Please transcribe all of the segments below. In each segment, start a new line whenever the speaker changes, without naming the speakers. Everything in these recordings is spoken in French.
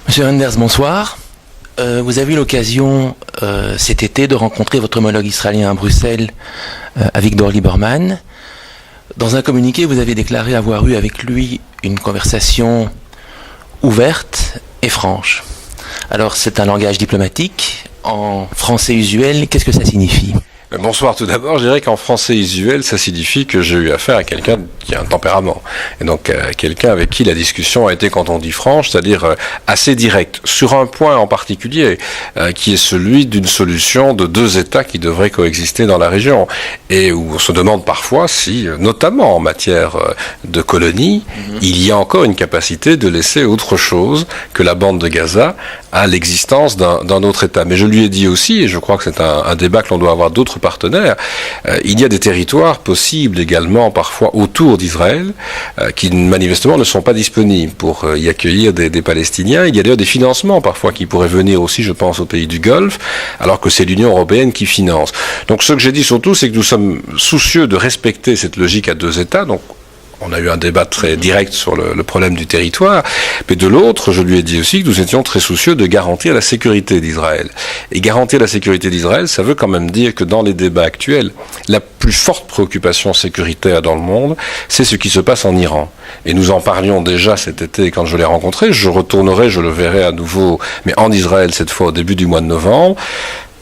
Monsieur Renders, bonsoir. Vous avez eu l'occasion cet été de rencontrer votre homologue israélien à Bruxelles, Avigdor Lieberman. Dans un communiqué, vous avez déclaré avoir eu avec lui une conversation ouverte et franche. Alors, c'est un langage diplomatique. En français usuel, qu'est-ce que ça signifie ?
Bonsoir tout d'abord, je dirais qu'en français usuel, ça signifie que j'ai eu affaire à quelqu'un qui a un tempérament. Et donc quelqu'un avec qui la discussion a été, quand on dit franche, c'est-à-dire assez directe, sur un point en particulier, qui est celui d'une solution de deux États qui devraient coexister dans la région. Et où on se demande parfois si, notamment en matière de colonies, il y a encore une capacité de laisser autre chose que la bande de Gaza à l'existence d'un autre État. Mais je lui ai dit aussi, et je crois que c'est un débat que l'on doit avoir d'autres partenaires, il y a des territoires possibles également parfois autour d'Israël qui manifestement ne sont pas disponibles pour y accueillir des Palestiniens. Il y a d'ailleurs des financements parfois qui pourraient venir aussi, je pense, aux pays du Golfe, alors que c'est l'Union européenne qui finance. Donc ce que j'ai dit surtout, c'est que nous sommes soucieux de respecter cette logique à deux États. Donc on a eu un débat très direct sur le problème du territoire, mais de l'autre, je lui ai dit aussi que nous étions très soucieux de garantir la sécurité d'Israël. Et garantir la sécurité d'Israël, ça veut quand même dire que dans les débats actuels, la plus forte préoccupation sécuritaire dans le monde, c'est ce qui se passe en Iran. Et nous en parlions déjà cet été quand je l'ai rencontré. Je retournerai, je le verrai à nouveau, mais en Israël cette fois au début du mois de novembre.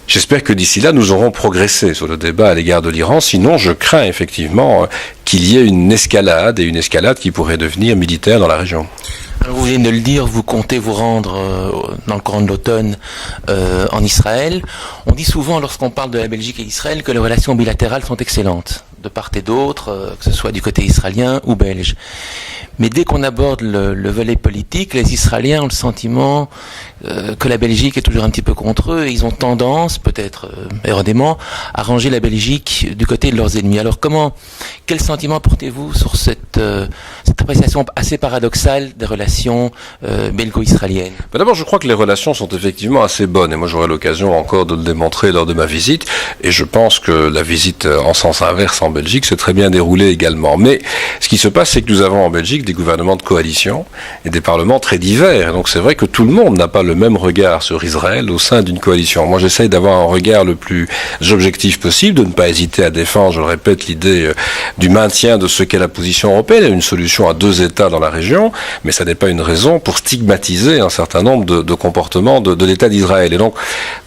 J'espère que d'ici là, nous aurons progressé sur le débat à l'égard de l'Iran. Sinon, je crains effectivement qu'il y ait une escalade, et une escalade qui pourrait devenir militaire dans la région.
Alors vous venez de le dire, vous comptez vous rendre dans le courant de l'automne en Israël. On dit souvent, lorsqu'on parle de la Belgique et d'Israël, que les relations bilatérales sont excellentes, de part et d'autre, que ce soit du côté israélien ou belge. Mais dès qu'on aborde le volet politique, les Israéliens ont le sentiment que la Belgique est toujours un petit peu contre eux, et ils ont tendance, peut-être erronément, à ranger la Belgique du côté de leurs ennemis. Alors quel sentiment portez-vous sur cette appréciation assez paradoxale des relations belgo-israéliennes ?
D'abord, je crois que les relations sont effectivement assez bonnes, et moi j'aurai l'occasion encore de le démontrer lors de ma visite, et je pense que la visite en sens inverse en Belgique s'est très bien déroulée également. Mais ce qui se passe, c'est que nous avons en Belgique des gouvernements de coalition et des parlements très divers. Et donc c'est vrai que tout le monde n'a pas le même regard sur Israël au sein d'une coalition. Moi j'essaye d'avoir un regard le plus objectif possible, de ne pas hésiter à défendre, je le répète, l'idée du maintien de ce qu'est la position européenne, une solution à deux États dans la région, mais ça n'est pas une raison pour stigmatiser un certain nombre de comportements de l'État d'Israël. Et donc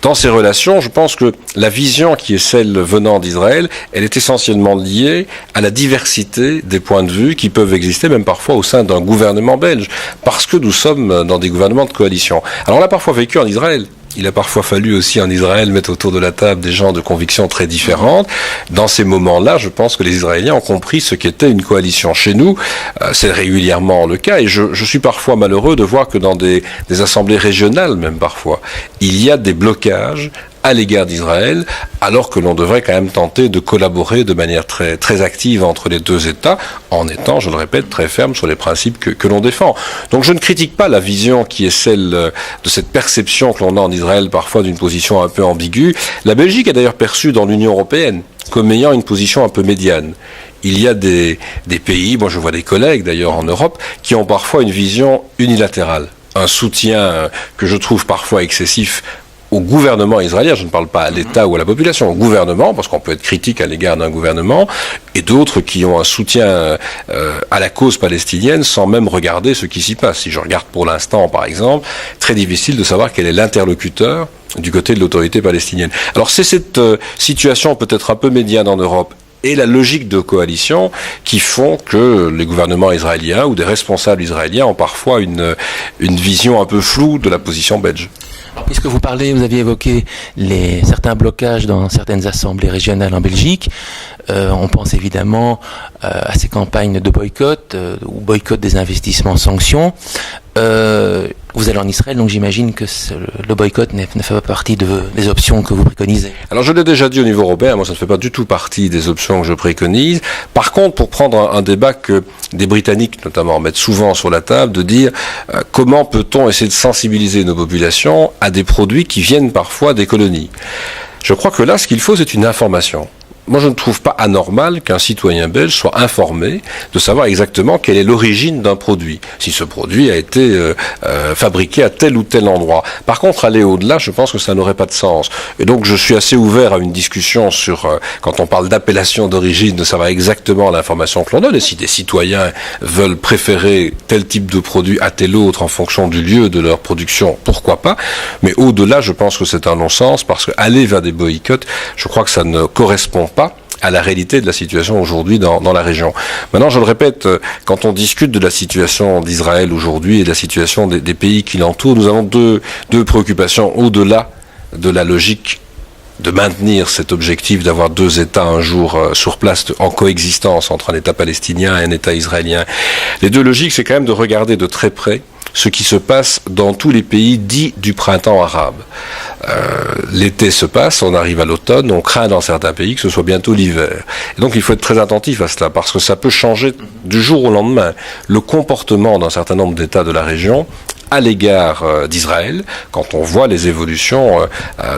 dans ces relations, je pense que la vision qui est celle venant d'Israël, elle est essentiellement liée à la diversité des points de vue qui peuvent exister, même parfois au sein d'un gouvernement belge, parce que nous sommes dans des gouvernements de coalition. Alors on l'a parfois vécu en Israël. Il a parfois fallu aussi en Israël mettre autour de la table des gens de convictions très différentes. Dans ces moments-là, je pense que les Israéliens ont compris ce qu'était une coalition. Chez nous, c'est régulièrement le cas, et je suis parfois malheureux de voir que dans des assemblées régionales, même parfois, il y a des blocages à l'égard d'Israël, alors que l'on devrait quand même tenter de collaborer de manière très, très active entre les deux États, en étant, je le répète, très ferme sur les principes que l'on défend. Donc je ne critique pas la vision qui est celle de cette perception que l'on a en Israël, parfois d'une position un peu ambiguë. La Belgique est d'ailleurs perçue dans l'Union européenne comme ayant une position un peu médiane. Il y a des pays, moi je vois des collègues d'ailleurs en Europe, qui ont parfois une vision unilatérale, un soutien que je trouve parfois excessif au gouvernement israélien, je ne parle pas à l'État ou à la population, au gouvernement, parce qu'on peut être critique à l'égard d'un gouvernement, et d'autres qui ont un soutien à la cause palestinienne sans même regarder ce qui s'y passe. Si je regarde pour l'instant, par exemple, très difficile de savoir quel est l'interlocuteur du côté de l'autorité palestinienne. Alors c'est cette situation peut-être un peu médiane en Europe et la logique de coalition qui font que les gouvernements israéliens ou des responsables israéliens ont parfois une vision un peu floue de la position belge.
Puisque vous aviez évoqué certains blocages dans certaines assemblées régionales en Belgique, on pense évidemment à ces campagnes de boycott ou boycott des investissements sanctions. Vous allez en Israël, donc j'imagine que le boycott ne fait pas partie des options que vous préconisez.
Alors je l'ai déjà dit au niveau européen, moi ça ne fait pas du tout partie des options que je préconise. Par contre, pour prendre un débat que des Britanniques notamment mettent souvent sur la table, de dire comment peut-on essayer de sensibiliser nos populations à des produits qui viennent parfois des colonies. Je crois que là, ce qu'il faut, c'est une information. moi, je ne trouve pas anormal qu'un citoyen belge soit informé de savoir exactement quelle est l'origine d'un produit, si ce produit a été fabriqué à tel ou tel endroit. Par contre, aller au-delà, je pense que ça n'aurait pas de sens. Et donc, je suis assez ouvert à une discussion sur, quand on parle d'appellation d'origine, de savoir exactement l'information que l'on donne. Et si des citoyens veulent préférer tel type de produit à tel autre en fonction du lieu de leur production, pourquoi pas. Mais au-delà, je pense que c'est un non-sens, parce que aller vers des boycotts, je crois que ça ne correspond pas à la réalité de la situation aujourd'hui dans la région. Maintenant, je le répète, quand on discute de la situation d'Israël aujourd'hui et de la situation des pays qui l'entourent, nous avons deux préoccupations au-delà de la logique de maintenir cet objectif d'avoir deux États un jour sur place en coexistence entre un État palestinien et un État israélien. Les deux logiques, c'est quand même de regarder de très près ce qui se passe dans tous les pays dits du printemps arabe. L'été se passe, on arrive à l'automne, on craint dans certains pays que ce soit bientôt l'hiver. Et donc il faut être très attentif à cela, parce que ça peut changer du jour au lendemain le comportement d'un certain nombre d'États de la région à l'égard d'Israël, quand on voit les évolutions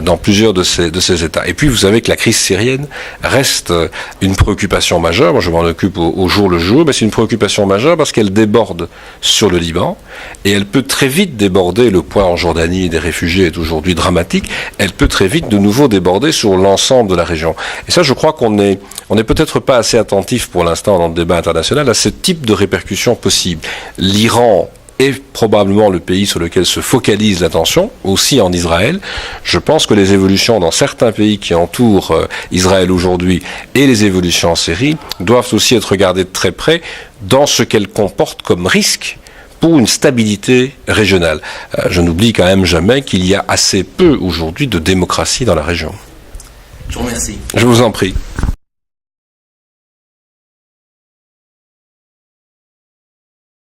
dans plusieurs de ces États. Et puis vous savez que la crise syrienne reste une préoccupation majeure. Moi je m'en occupe au jour le jour, mais c'est une préoccupation majeure parce qu'elle déborde sur le Liban, et elle peut très vite déborder. Le point en Jordanie des réfugiés est aujourd'hui dramatique. Elle peut très vite de nouveau déborder sur l'ensemble de la région. Et ça, je crois qu'on est peut-être pas assez attentif pour l'instant dans le débat international à ce type de répercussions possibles. L'Iran est probablement le pays sur lequel se focalise l'attention, aussi en Israël. Je pense que les évolutions dans certains pays qui entourent Israël aujourd'hui et les évolutions en Syrie doivent aussi être regardées de très près dans ce qu'elles comportent comme risque pour une stabilité régionale. Je n'oublie quand même jamais qu'il y a assez peu aujourd'hui de démocratie dans la région.
Je vous remercie.
Je vous en prie.